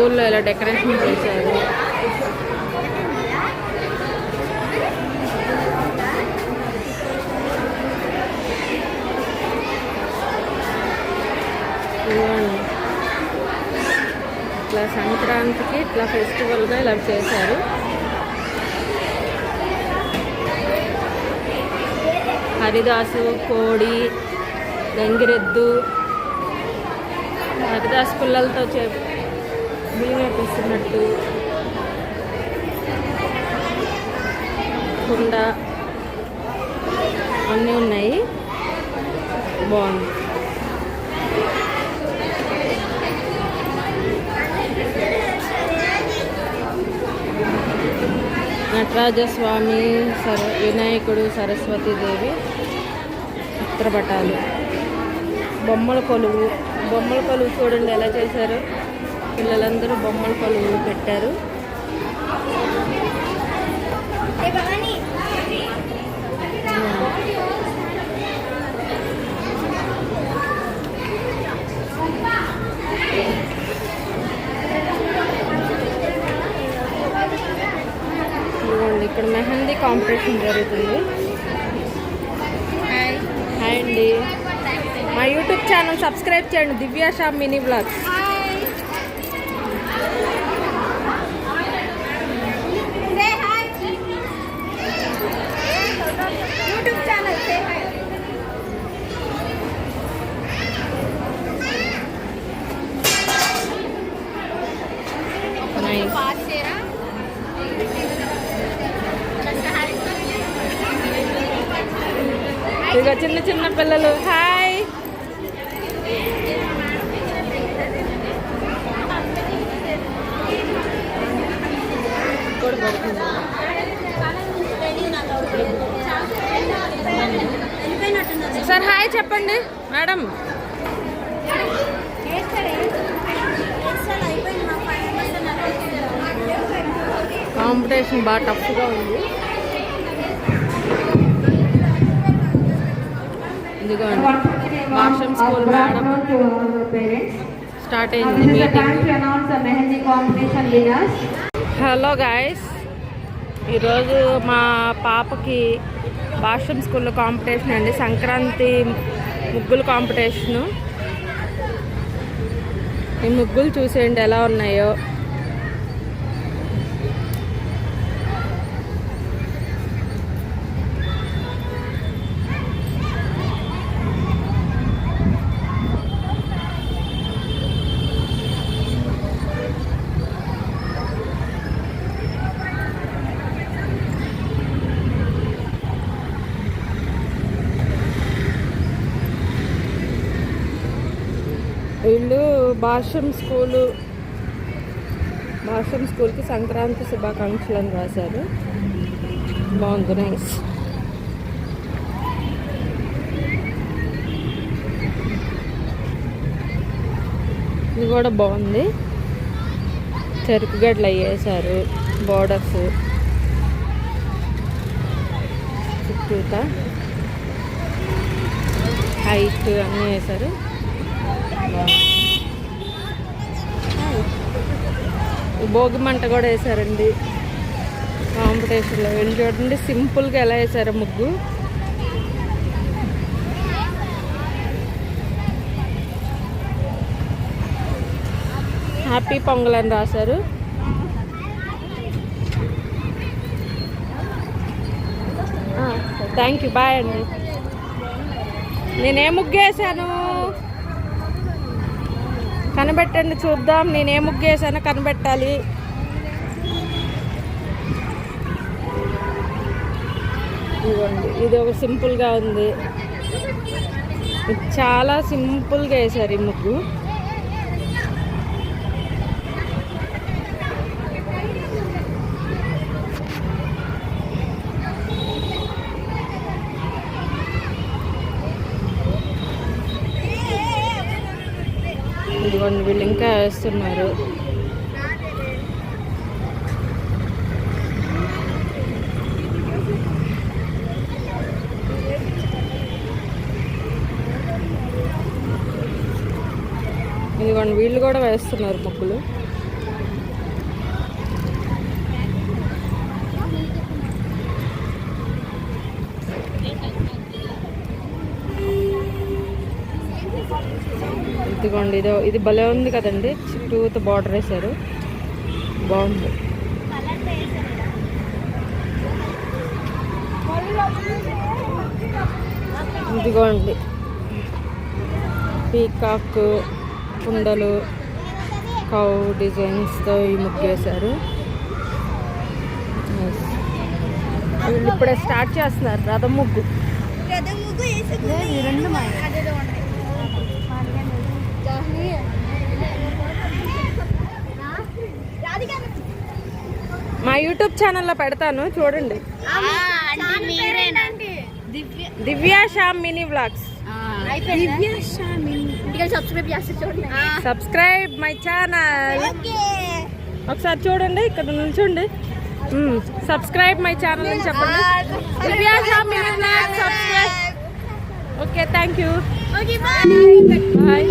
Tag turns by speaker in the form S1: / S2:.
S1: స్కూల్లో ఇలా డెకరేషన్ చేశారు. ఇట్లా సంక్రాంతికి ఇట్లా ఫెస్టివల్గా ఇలా చేశారు. హరిదాసు, కోడి, గంగిరెద్దు, హరిదాసు పిల్లలతో బియ్యం వేపిస్తున్నట్టు, కుండ అన్నీ ఉన్నాయి. బాగుంది. నటరాజస్వామి, వినాయకుడు, సరస్వతీదేవి చిత్రపటాలు, బొమ్మల కొలువు చూడండి ఎలా చేశారు. పిల్లలందరూ బొమ్మల కొలువు పెట్టారు. ఇక్కడ మెహందీ కాంపిటీషన్ జరుగుతుంది. హాయ్ అండి, మా యూట్యూబ్ ఛానల్ సబ్స్క్రైబ్ చేయండి, దివ్యాషా మినీ బ్లాగ్స్. ఇక చిన్న చిన్న పిల్లలు హాయ్. సార్ హాయ్ చెప్పండి మేడం. కాంపిటీషన్ బాగా టఫ్గా ఉంది. ఇదిగోండి భాషం స్కూల్ మేడం స్టార్ట్ అయింది మీటింగ్. హలో గాయస్, ఈరోజు మా పాపకి భాషం స్కూల్లో కాంపిటీషన్ అండి, సంక్రాంతి ముగ్గులు కాంపిటీషను. ఈ ముగ్గులు చూసేయండి ఎలా ఉన్నాయో. వీళ్ళు భాషం స్కూల్కి సంక్రాంతి శుభాకాంక్షలు అని రాశారు. బాగుంది, నైస్. ఇది కూడా బాగుంది. చెరుకు గడ్డలు అయ్యేసారు, బోర్డర్స్ చుట్టూతా హైట్ అన్నీ వేశారు. భోగి మంట కూడా వేసారండి కాంపిటీషన్లో. వెళ్ళి చూడండి సింపుల్గా ఎలా వేసారు ముగ్గు. హ్యాపీ పొంగల్ అని రాశారు. థ్యాంక్ యూ, బాయ్ అండి. నేనే ముగ్గు వేసాను కనిపెట్టండి, చూద్దాం. నేనే ముగ్గు వేసానో కనిపెట్టాలి. ఇదిగోండి, ఇది ఒక సింపుల్గా ఉంది. చాలా సింపుల్గా వేసారు ఈ ముగ్గు. ఇదిగోండి వీళ్ళు ఇంకా వేస్తున్నారు. ఇదిగోండి వీళ్ళు కూడా వేస్తున్నారు ముగ్గులు. ఇదిగోండి ఇది భలే ఉంది కదండి, చుట్టూతో బార్డర్ వేశారు, బాగుంది. ఇదిగోండి పీకాక్ కుండలు కౌ డిజైన్స్తో ఈ ముగ్గు వేశారు. వీళ్ళు ఇప్పుడే స్టార్ట్ చేస్తున్నారు రథం ముగ్గు. మా యూట్యూబ్ ఛానల్లో పెడతాను, చూడండి. Divya Shyam mini vlogs. Subscribe my channel. ఒకసారి చూడండి, ఇక్కడ నిల్చోండి. సబ్స్క్రైబ్ మై ఛానల్ అని చెప్పండి. Divya Shyam mini vlogs subscribe. Okay, thank you. Bye.